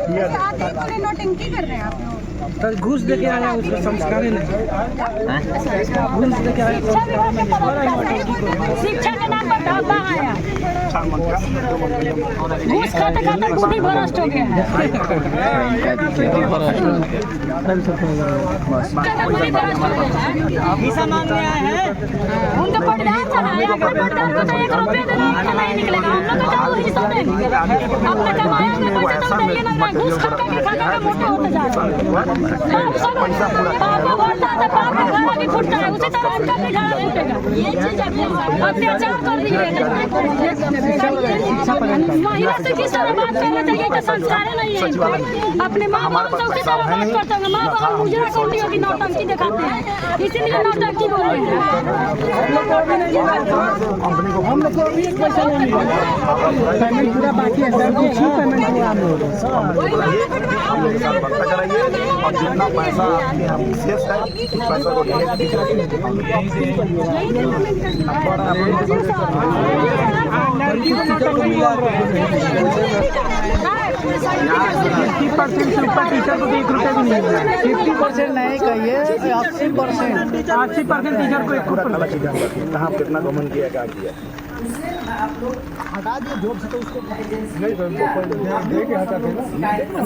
नौटंकी कर रहे हैं आप लोग। सर घूस दे के आया, उसका संस्कार नहीं, घूस दे के आया, शिक्षा के नाम पर ढाबा आया, घूस खाते खाते खुद ही भ्रष्ट हो गया है। पैसा मांगने आए हैं, उनका पटदार चलाया, अगर पटदार को तो 1 रुपया देना नहीं निकलेगा, हम लोग तो जाओ हिस्सा देंगे। अपने कमाया हुए पैसे तो देंगे ना, घूस खा के मोटे होते जा रहे हैं। फुटता है उसी तरह उनका भी झाड़ा फूटेगा। ये चीज अत्याचार कर रही है, महिला से किस तरह बात करना चाहिए, तो संस्कार नहीं है। अपने माँ बाप से उसी तरह बात करते होंगे, माँ बाप मुजरा कौड़ी होगी, नौटंकी दिखाते हैं, इसीलिए नौटंकी बोल रहे हैं। हम लोग को अभी एक पैसा नहीं मिला, पेमेंट पूरा बाकी है सर, कुछ ही पेमेंट हुआ हम लोग। और जितना पैसा आपके यहाँ शेष है उस पैसा को टीचर को 1 रुपया भी नहीं मिला। 50% नहीं कहिए, 80% टीचर को 1 रुपया। कहाँ कितना गवर्नमेंट किया, क्या किया? हटा दिए जॉब से, तो उसको नहीं दे के हटा देना।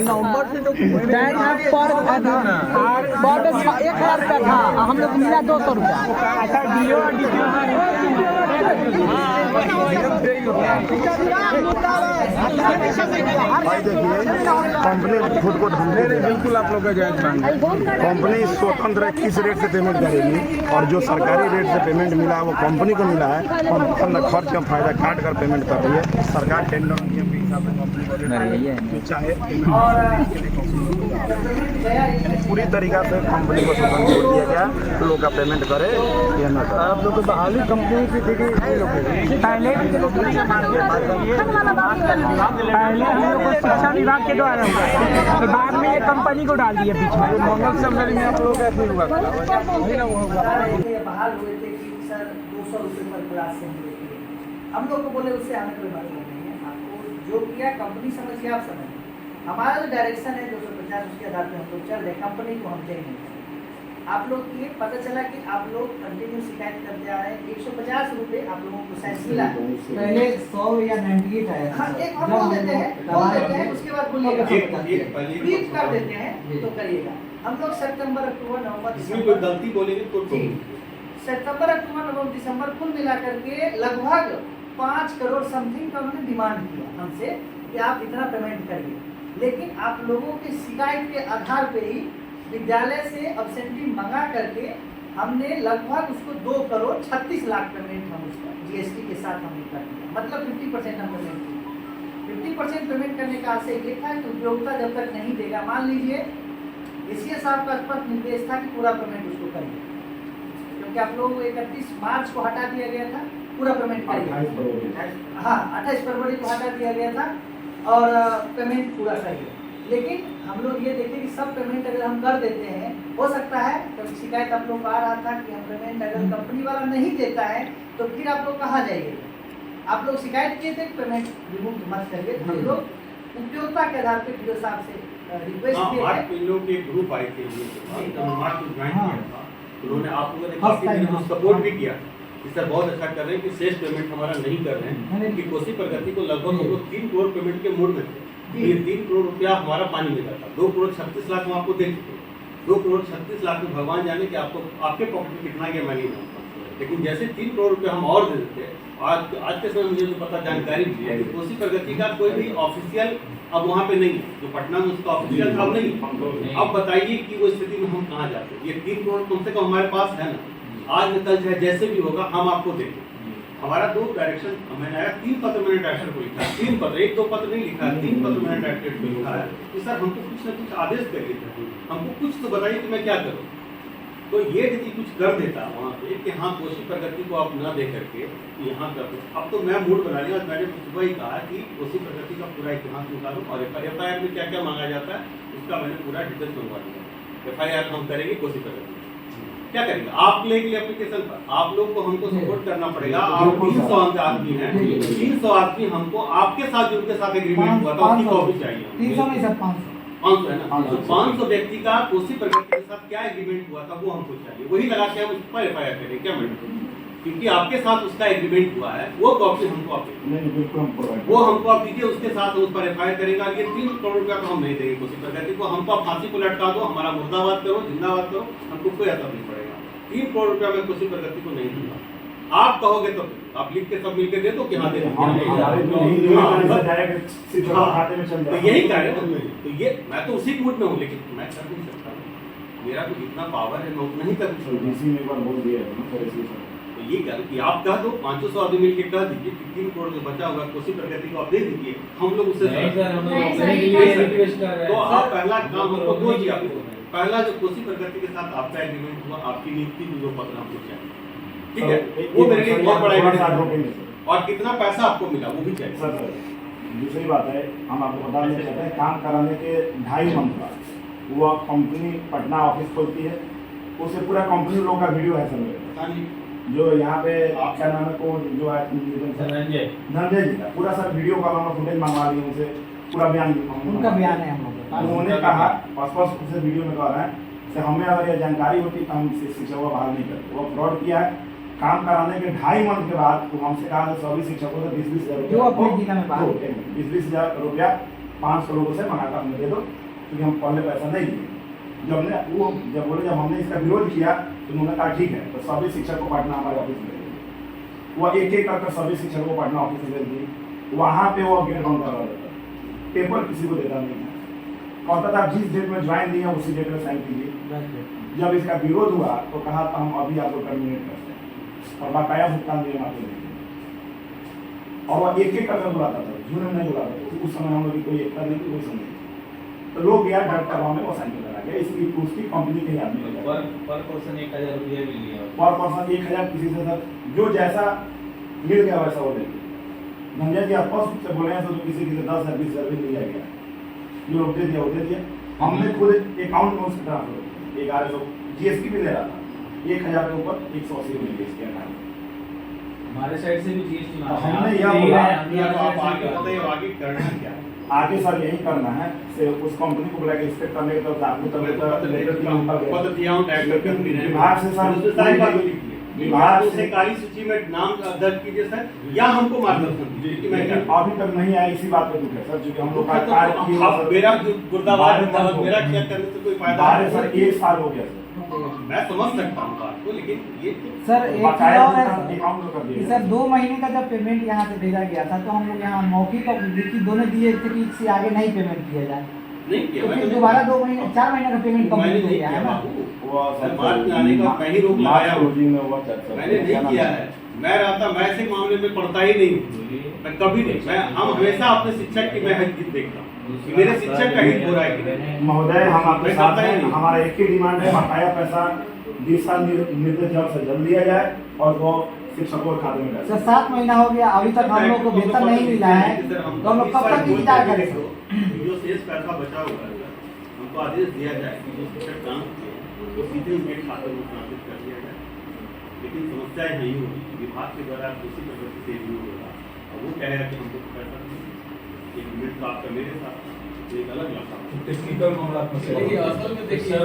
नवंबर से तो पर 1000 रुपया था, हम लोग मिला 200 रुपया। अच्छा डीओ भाई देखिए, कंपनी खुद को ढूंढने बिल्कुल आप लोग का जायज मांग है। कंपनी स्वतंत्र है किस रेट से पेमेंट करेगी, और जो सरकारी रेट से पेमेंट मिला है वो कंपनी को मिला है। कंपनी खर्च का फायदा काट कर पेमेंट कर रही है। सरकार टेंडर नियम के हिसाब से कंपनी को चाहे पूरी तरीका से कंपनी को छोड़ दिया गया, लोग का पेमेंट करे या न करे। आप लोग को बहाली कंपनी की देखिए, पहले हम लोग को शिक्षा विभाग के द्वारा हुआ, तो बाद में ये कंपनी को डाल दिया बीच में। मंगल सम्मेलन में आप लोग कैसे हुआ था? बहाल हुए थे कि सर 200 रुपये पर क्लास से हम लोग को बोले उससे हमें कोई बात नहीं है, आपको जो किया कंपनी समझिए, आप समझ। हमारा जो डायरेक्शन है 250, उसके आधार पर हम लोग चल रहे, कंपनी को हम देंगे। आप लोग ये पता चला कि आप लोग कंटिन्यू शिकायत करते आ रहे हैं। 150 रुपये आप लोगों को साइंस मिला, पहले 100 या 98 आया। हाँ, एक हम बोल देते हैं, उसके बाद बोलिएगा, प्लीज कर देते हैं तो करिएगा। हम लोग सितंबर, अक्टूबर, नवंबर, दिसंबर गलती बोलेंगे तो सितंबर, अक्टूबर, नवंबर, दिसंबर कुल मिला करके लगभग 5 करोड़ समथिंग का उन्होंने डिमांड किया हमसे कि आप इतना पेमेंट करिए। लेकिन आप लोगों की शिकायत के आधार पे ही विद्यालय से अब्सेंटी मंगा करके हमने लगभग उसको 2 करोड़ 36 लाख पेमेंट हम उसका जीएसटी के साथ हमने कर दिया। मतलब 50% हम पेमेंट किया। 50% पेमेंट करने का आशय ये था कि उपयोगिता जब तक नहीं देगा, मान लीजिए एसीएस साहब का स्पष्ट निर्देश था कि पूरा पेमेंट उसको करिए, क्योंकि आप लोग 31 मार्च को हटा दिया गया था, पूरा पेमेंट करिए। हाँ, 28 फरवरी को हटा दिया गया था और पेमेंट पूरा करिए। लेकिन हम लोग ये देखें कि सब पेमेंट अगर हम कर देते हैं, हो सकता है तो शिकायत आप लोग को आ रहा था कि हम पेमेंट अगर कंपनी वाला नहीं देता है तो फिर आप लोग कहाँ जाइएगा। आप लोग शिकायत किए थे पेमेंट रिमूव मत करिए। हम लोग उपयोगिता के आधार पर डीओ साहब से रिक्वेस्ट किए थे। ग्रुप आए थे, उन्होंने आप लोगों ने काफी सपोर्ट भी किया कि सर बहुत अच्छा कर रहे हैं कि शेष पेमेंट हमारा नहीं कर रहे हैं, कि कोसी प्रगति को लगभग 3 करोड़ पेमेंट के मोड में थे। ये 3 करोड़ रुपया हमारा पानी में जाता। 2 करोड़ 36 लाख हम आपको दे चुके। 2 करोड़ 36 लाख में भगवान जाने कि आपको आपके पॉकेट में कितना गया मैं नहीं जानता, लेकिन जैसे 3 करोड़ रुपया हम और दे देते। आज के समय मुझे जो पता जानकारी मिली है कि कोसी प्रगति का कोई भी ऑफिशियल अब वहाँ पे नहीं है, जो पटना में उसका ऑफिशियल अब नहीं। अब बताइए कि वो स्थिति में हम कहाँ जाते हैं। ये 3 करोड़ कम से कम हमारे पास है ना, आज कल चाहे जैसे भी होगा हम आपको देंगे। हमारा 2 डायरेक्शन मैंने आया, 3 पत्र मैंने डायरेक्टर को लिखा है, 3 पत्र, 1-2 पत्र नहीं लिखा है, 3 पत्र मैंने डायरेक्टर को लिखा है कि सर हमको कुछ न कुछ आदेश करिए, हमको कुछ तो बताइए कि मैं क्या करूँ। तो ये यदि कुछ कर देता वहाँ पे कि हाँ कोसी प्रगति को आप न दे करके यहाँ कर दो। अब तो मैं मूड बना लिया, मैंने सुबह ही कहा कि कोसी प्रगति का पूरा इतिहास निकालो और FIR में क्या क्या मांगा जाता है उसका मैंने पूरा डिटेल्स मंगवा दिया। FIR हम करेंगे कोसी प्रगति क्या करेंगे? आप लेके एप्लीकेशन पर आप लोग को हमको सपोर्ट करना पड़ेगा। आप 300 आदमी हैं, 300 आदमी हमको आपके साथ जो उनके साथ एग्रीमेंट हुआ था उसकी कॉपी चाहिए। 300 नहीं सर 500 500 है ना, तो 500 व्यक्ति का कोसी प्रगति के साथ क्या एग्रीमेंट हुआ था वो हमको चाहिए, वही लगा के हम उस पर एफआईआर करें क्या मैडम? क्योंकि आपके साथ उसका एग्रीमेंट हुआ है, वो कॉपी हमको आप वो हमको आप दीजिए, उसके साथ उस पर एफआईआर करेगा। ये 3 करोड़ रुपया तो हम नहीं देंगे कोसी प्रगति को, हमको आप फांसी को लटका दो, हमारा मुर्दाबाद करो, जिंदाबाद करो, हमको कोई असर नहीं पड़ेगा। 3 करोड़ रुपया मैं कोसी प्रगति को नहीं दूंगा। आप कहोगे तो आप लिख के सब मिलकर दे दो कि हाँ दे दो, तो यही कह रहे हो। तो ये मैं तो उसी मूड में हूँ, लेकिन मैं कर नहीं सकता, मेरा तो जितना पावर है मैं उतना ही कर सकता। तो ये कह कि आप कह दो, 500 आदमी मिलके कह दीजिए कि 3 करोड़ जो बचा हुआ कोसी प्रगति को आप दे दीजिए, हम लोग उससे तो आप पहला काम हमको दो जी। आपको पहला जो कोसी प्रगति के साथ आपका एग्रीमेंट हुआ, आपकी नियुक्ति जो पत्र हमको चाहिए, ठीक है, वो मेरे लिए बहुत बड़ा एविडेंस। और कितना पैसा आपको मिला वो भी चाहिए। सर दूसरी बात है, हम आपको बता देना चाहते हैं, काम कराने के 2.5 मंथ बाद वो कंपनी पटना ऑफिस खोलती है, उससे पूरा कंपनी लोगों का वीडियो है सर, जो यहाँ पे क्या नाम है कौन जो है धनंजय जी का पूरा सर वीडियो का हम फुटेज मंगवा लिए उनसे, पूरा बयान उनका बयान है हम लोग। उन्होंने कहा स्पष्ट उसे वीडियो में कह रहे हैं कि हमें अगर यह जानकारी होती तो हम शिक्षकों को बहाल नहीं करते। वो फ्रॉड किया है। काम कराने के 2.5 मंथ के बाद तो हमसे कहा सभी शिक्षकों से 20-20 हज़ार 20-20 रुपया 500 लोगों से मंगाकर हमें दे दो, क्योंकि हम पहले पैसा नहीं दिए। जब हमने इसका विरोध किया तो उन्होंने कहा ठीक है, तो सभी शिक्षक को पटना हमारे ऑफिस में भेज दिए। वो एक करके सभी शिक्षकों को पटना ऑफिस में भेज दिए। वहाँ पे वो गेट बंद करवा देता, पेपर किसी को देता नहीं है, कहता था जिस डेट में ज्वाइन दिया उसी डेट में साइन कीजिए। जब इसका विरोध हुआ तो कहा था हम अभी आपको टर्मिनेट करते हैं और बकाया भुगतान देना आपको नहीं। और वह एक करके बुलाता था, जून में नहीं बुलाता था। उस समय हम लोग कोई एकता नहीं थी, कोई समय तो लोग गया डर करवाने को साइन करा गया। इसकी उसकी कंपनी के आदमी पर पर्सन 1000 रुपया मिल गया, पर पर्सन 1000 किसी से सर जो जैसा मिल गया वैसा वो लेंगे। धनंजय जी आप स्पष्ट से बोले हैं तो किसी से 10,000 20,000 भी मिल गया, जो लोग दे दिया वो दे दिया। हमने खुद अकाउंट में उसका ट्रांसफर 1100 जीएसटी भी ले रहा था, 1000 के ऊपर 180 मिल गया इसके अकाउंट। हमारे साइड से भी जीएसटी हमने यह बोला आगे करना क्या है? आगे सर यही करना है से उस कंपनी को बुला के इंस्पेक्ट करने का विभाग से सर विभाग से काली सूची में नाम दर्ज कीजिए सर, या हमको मार्गदर्शन कीजिए कि मैं क्या। अभी तक नहीं आया, इसी बात पे दुख है सर, क्योंकि हम लोग का कार्य मेरा गुर्दाबाद मेरा क्या करने से कोई फायदा है सर। 1 साल हो गया सर, मैं समझ सकता हूँ बात को, लेकिन ये सर एक बकाया और है अकाउंट में कर दिया सर 2 महीने का जब पेमेंट यहाँ से भेजा गया था तो हम लोग यहाँ मौखिक और लिखित दोनों दिए थे कि इससे आगे नहीं पेमेंट किया जाए, नहीं किया। तो फिर दोबारा 2 महीने 4 महीने का पेमेंट कंप्लीट हो गया है ना। मार्च में आने का मैं ही रोक लगाया हूँ, मैंने नहीं किया है। मैं रहता मैं ऐसे मामले में पढ़ता ही नहीं, मैं कभी नहीं। मैं हम हमेशा अपने शिक्षक की मैं हित देखता हूँ, मेरे शिक्षक का हित हो रहा है कि नहीं। महोदय हम आपके साथ हैं, हमारा एक ही डिमांड है, बकाया पैसा दिशा निर्देश जल्द से जल्द दिया जाए और वो शिक्षकों के खाते में जाए। सर 7 महीना हो गया, अभी तक हम लोग को वेतन नहीं मिला है, तो हम लोग कब तक इंतजार करें? जो शेष पैसा बचा हुआ है हमको आदेश दिया जाए कि जो शिक्षक काम किए तो सीधे उनके खाते में ट्रांसफर कर दिया जाए। लेकिन समस्या नहीं होगी, विभाग के द्वारा दूसरी प्रगति से नहीं होगा और वो कहेगा कि हमको पैसा एक मिनट तो आपका मेरे साथ एक अलग लगता है टेक्निकल मामला असल में देखिए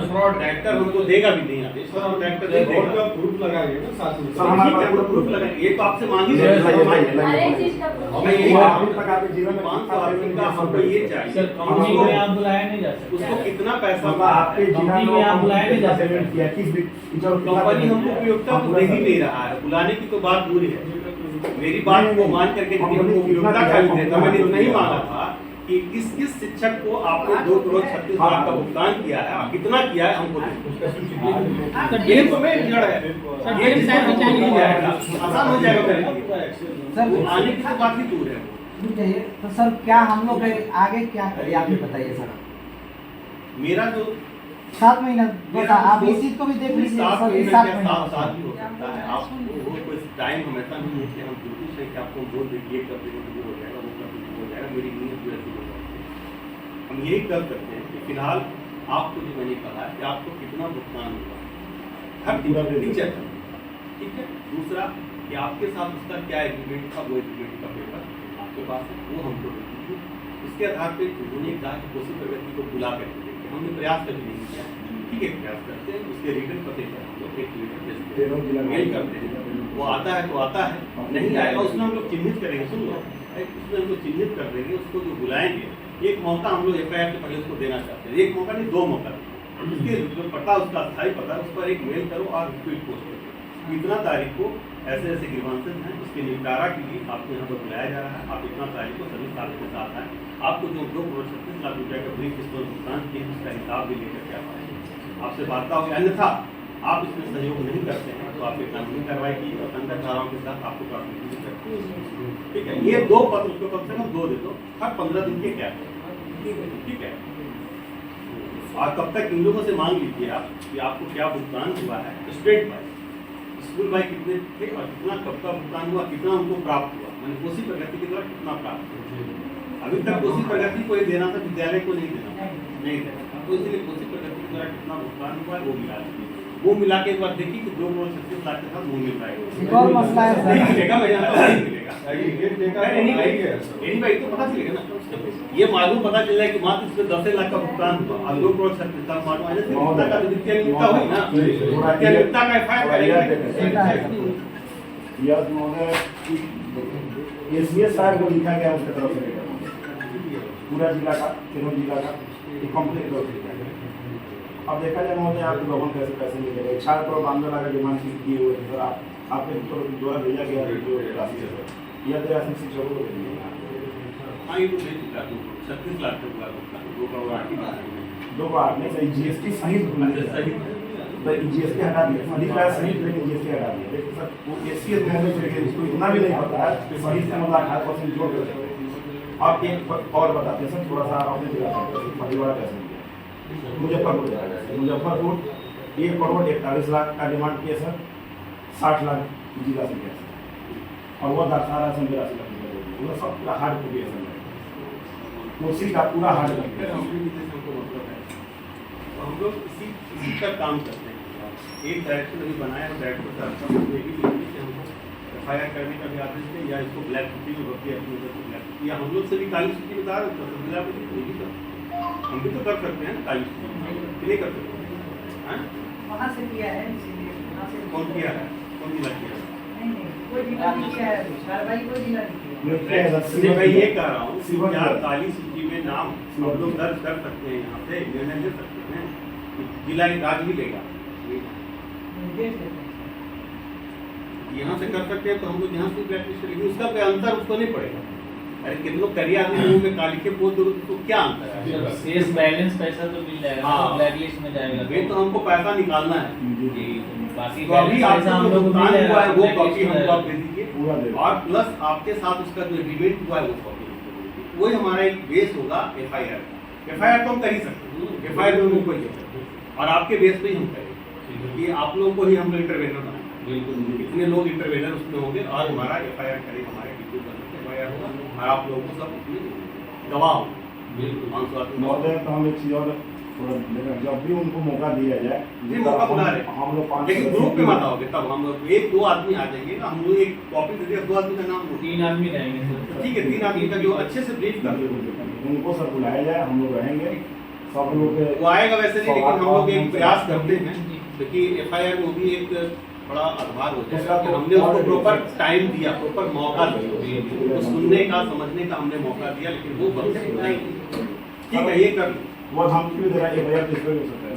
फ्रॉड डायरेक्टर हमको देगा भी नहीं आदेश, डायरेक्टर नहीं देगा, प्रूफ लगाएंगे ना साथ में। सर हमारे पास प्रूफ लगाएंगे, ये तो आपसे मांग ही अरे रहे चीज का मैं यही अभी तक आपके जीवन में 500 आदमी का हमको ये चाहिए। कंपनी में आप बुलाया नहीं जा सकते, उसको कितना पैसा आपके जीवन में आप बुलाए नहीं जा सकते। पेमेंट किया किस कंपनी हमको उपयोगिता तो दे ही नहीं रहा है, बुलाने की तो बात दूर है। मेरी बात को मान करके यदि हमको उपयोगिता खाली देता, मैंने नहीं माना था कि किस किस शिक्षक को आपने 2,36,00,000 का भुगतान किया है, कितना किया है हमको ये तो मैं जड़ है, ये आसान हो जाएगा मेरे लिए। सर आने की तो बात ही दूर है। तो सर क्या हम लोग आगे क्या करें आप ही बताइए सर। मेरा जो 7 महीना बता, आप इस चीज को भी देख लीजिए सर, 7 महीना साल भी हो सकता है। आपको कोई टाइम हमेशा नहीं है कि हम बिल्कुल से कि आपको बोल देंगे ये कर देंगे तो वो हो जाएगा, वो कर देंगे वो हो जाएगा। मेरी नीयत जो ऐसी हो जाती है, हम यही कर सकते हैं कि फिलहाल आपको जो मैंने कहा है कि आपको कितना भुगतान होगा हर टीचर, ठीक है। दूसरा कि आपके साथ उसका क्या एग्रीमेंट था, वो एग्रीमेंट का पेपर आपके पास है, वो हमको दे दीजिए। उसके आधार पर उन्होंने कहा कि कोसी प्रगति को बुला करके देखिए, हमने प्रयास कभी नहीं किया, ठीक है। प्रयास करते हैं, उसके रिटर्न पते पर हम लोग एक मेल करते हैं, वो आता है तो आता है, नहीं आएगा उसमें हम लोग चिन्हित करेंगे, सुन लो, उसमें हम लोग चिन्हित कर देंगे, उसको जो बुलाएंगे एक मौका हम लोग FIR के पहले उसको देना चाहते हैं, एक मौका नहीं 2 मौका, उसके जो पता उसका स्थायी पता उस पर एक मेल करो और ट्वीट पोस्ट करो, इतना तारीख को ऐसे ऐसे ग्रीवांसेस हैं, उसके निपटारा के लिए आपको यहाँ पर बुलाया जा रहा है, आप इतना तारीख को सभी साल के साथ आए, आपको जो 2 करोड़ 36 लाख रुपये का ब्रीफ किस्त भुगतान किए उसका हिसाब भी लेकर के आप आए, आपसे वार्ता हो, अन्यथा आप इसमें सहयोग नहीं करते हैं तो आप एक कानूनी कार्रवाई की और अंदर धाराओं के साथ आपको प्राथमिकी करते हैं, ठीक है। ये 2 पत्र उसको कम से कम 2 दे दो, हर 15 दिन के क्या, ठीक है। और कब तक इन लोगों से मांग लीजिए आप कि आपको क्या भुगतान हुआ है, स्टेट वाइज स्कूल भाई कितने थे और कितना कब का भुगतान हुआ, कितना उनको प्राप्त हुआ, मैंने कोसी प्रगति के द्वारा कितना प्राप्त हुआ। अभी तक कोसी प्रगति को देना था, विद्यालय को नहीं देना, नहीं देना, तो इसलिए कोसी प्रगति के द्वारा कितना भुगतान हुआ है वो मिला दीजिए, वो मिला के एक बार देखिए कि 2 करोड़ 36 लाख के साथ वो मिल पाएगा। एक और मसला है नहीं मिलेगा, मैं जानता हूँ नहीं मिलेगा, एनी तो पता चलेगा ना, ये मालूम पता चल जाए कि मात्र इसमें 10 लाख का भुगतान हुआ और 2 करोड़ 36 लाख मालूम आ जाए का वित्तीय नियुक्ता हुई ना, वित्तीय नियुक्ता का FIR करेगा। यस महोदय, एसीएस साहब को लिखा गया उसके तरफ से पूरा जिला का, तीनों जिला का कंप्लीट कर दिया। अब देखा जाए महोदय आपको लोगों कैसे पैसे मिलेगा, 4 करोड़ 92 लाख डिमांड किए हुए थे सर, आपके द्वारा भेजा गया जो राशि है यह तो राशि शिक्षकों को देंगे। हाँ ये तो दे चुका 36 लाख का हुआ भुगतान, 2 करोड़ 8 लाख 2 करोड़ नहीं सही, GST सहित सही तो GST हटा दिया, सही का सहित लेकिन GST हटा दिया, लेकिन सर वो एसीएस महोदय से उसको इतना भी नहीं पता है कि सही से मतलब 18% जोड़ कर। आप एक और बताते हैं सर थोड़ा सा अपने जिला परिवार कैसे मुजफ्फरपुर 1 करोड़ 41 लाख का डिमांड किया सर, 60 लाख जिला से किया सर, और वो दर्शा रहा है वो सब पूरा हार्ड कॉपी है सर, उसी का पूरा हार्ड कॉपी है। हमको मतलब है तो हम लोग इसी पर काम करते हैं, एक डायरेक्टर अभी बनाया और डायरेक्टर साहब हमको FIR करने का भी आदेश है या इसको ब्लैक छुट्टी में होती है अपनी ब्लैक छुट्टी, या हम लोग से भी काली छुट्टी बता रहे तो जिला पर हम भी तो कर सकते हैं ना, काली छुट्टी नहीं कर सकते हैं, वहाँ से किया है, इसीलिए वहाँ से कौन किया है, कौन जिला किया है? नहीं कोई जिला नहीं किया है, कार्रवाई कोई जिला नहीं किया। इसलिए मैं ये कह रहा हूँ कि क्या काली सूची में नाम हम लोग दर्ज कर सकते हैं, यहाँ पे निर्णय ले सकते हैं, जिला राज भी लेगा, यहाँ से कर सकते हैं तो हम लोग यहाँ से ब्लैक लिस्ट करेंगे, उसका कोई अंतर उसको नहीं पड़ेगा। अरे कितनों करिया आदमी में काली के पोस्ट दो तो क्या अंतर है, शेष बैलेंस पैसा तो मिल जाएगा, हाँ। ब्लैक लिस्ट में जाएगा, ये तो हमको पैसा निकालना है, जी, बाकी तो अभी आपको हम जो लोग भुगतान हुआ है वो कॉपी हमको आप दे पूरा दे दीजिए, और प्लस आपके साथ उसका जो एग्रीमेंट हुआ है वो कॉपी हमको दे दीजिए, वही हमारा एक बेस होगा FIR का। FIR तो हम कर ही सकते हैं, FIR में हमको कोई और आपके बेस पे ही हम करेंगे, ये आप लोगों को ही हम लोग इंटरवेनर बनाएंगे, बिल्कुल इतने लोग इंटरवेनर उसमें होंगे और हमारा FIR करेंगे, हमारे डिप्टी FIR होगा और आप लोगों को सब उसमें गवाह होंगे, बिल्कुल महोदय। तो हम एक चीज और थोड़ा जब भी उनको मौका दिया जाए, ये मौका बुला रहे हम लोग 5 लेकिन ग्रुप में मत आओगे, तब हम लोग 1-2 आदमी आ जाएंगे ना, हम लोग एक कॉपी दे दिया, 2 आदमी का नाम 3 आदमी रहेंगे, ठीक है, 3 आदमी का जो अच्छे से ब्रीफ कर उनको सब बुलाया जाए, हम लोग रहेंगे सब लोग। वो आएगा वैसे नहीं, लेकिन हम लोग एक प्रयास करते हैं क्योंकि FIR में भी एक बड़ा आधार हो जाएगा कि हमने उसको प्रॉपर टाइम दिया, प्रॉपर मौका दिया, तो सुनने का समझने का हमने मौका दिया, लेकिन वो परफेक्ट नहीं, ठीक है ये कर लो। वो धमकी भी दे रहा है, भैया किस पे हो सकता है,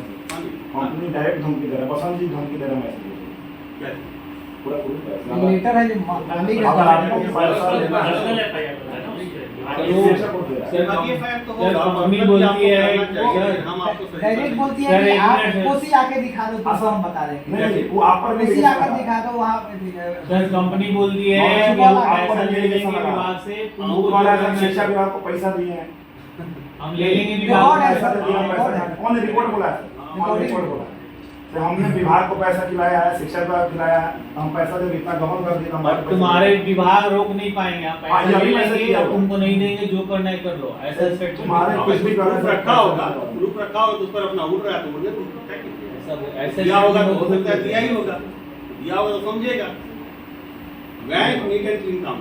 कंपनी डायरेक्ट धमकी दे रहा है, बसंत जी धमकी दे रहा है, मैसेज क्या पूरा पूरा लेटर है जो गांधी का अगर आपको पैसा देना है सर बाकी FIR तो होगा, मम्मी बोलती है हम आपको सही डायरेक्ट बोलती सर, है कि एक आप मिनट है। कोसी आके दिखा दो तो हम बता देंगे, नहीं वो आप पर कोसी आकर दिखा दो वहाँ पे सर कंपनी बोलती है कि हम पैसा ले लेंगे विभाग से, शिक्षा विभाग को पैसा दिए हैं, हम ले लेंगे रिकॉर्ड है विभाग सर, से। कौन रिपोर्ट बोला है, कौन रिपोर्ट बोला, तो हमने विभाग को पैसा खिलाया है, शिक्षा विभाग खिलाया है, हम पैसा जब इतना गबन कर दिया और तुम्हारे विभाग रोक नहीं पाएंगे, आप हाँ, पैसा ये ले भी पैसा लेंगे दिया और हुआ। तुमको नहीं देंगे, जो करना है कर लो, ऐसा स्टेटमेंट तुम्हारे कुछ भी करना प्रूफ रखा होगा, प्रूफ रखा होगा तो उस पर अपना उड़ रहा है तो उड़ने दो, क्या कीजिए? सब ऐसे दिया होगा तो हो सकता है दिया ही होगा, दिया होगा तो समझेगा। बैंक नीट एंड क्लीन काम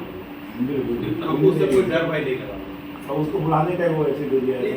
बिल्कुल हमको उससे कोई डर भाई नहीं करा। उसको बुलाने का वो ऐसे दे दिया है।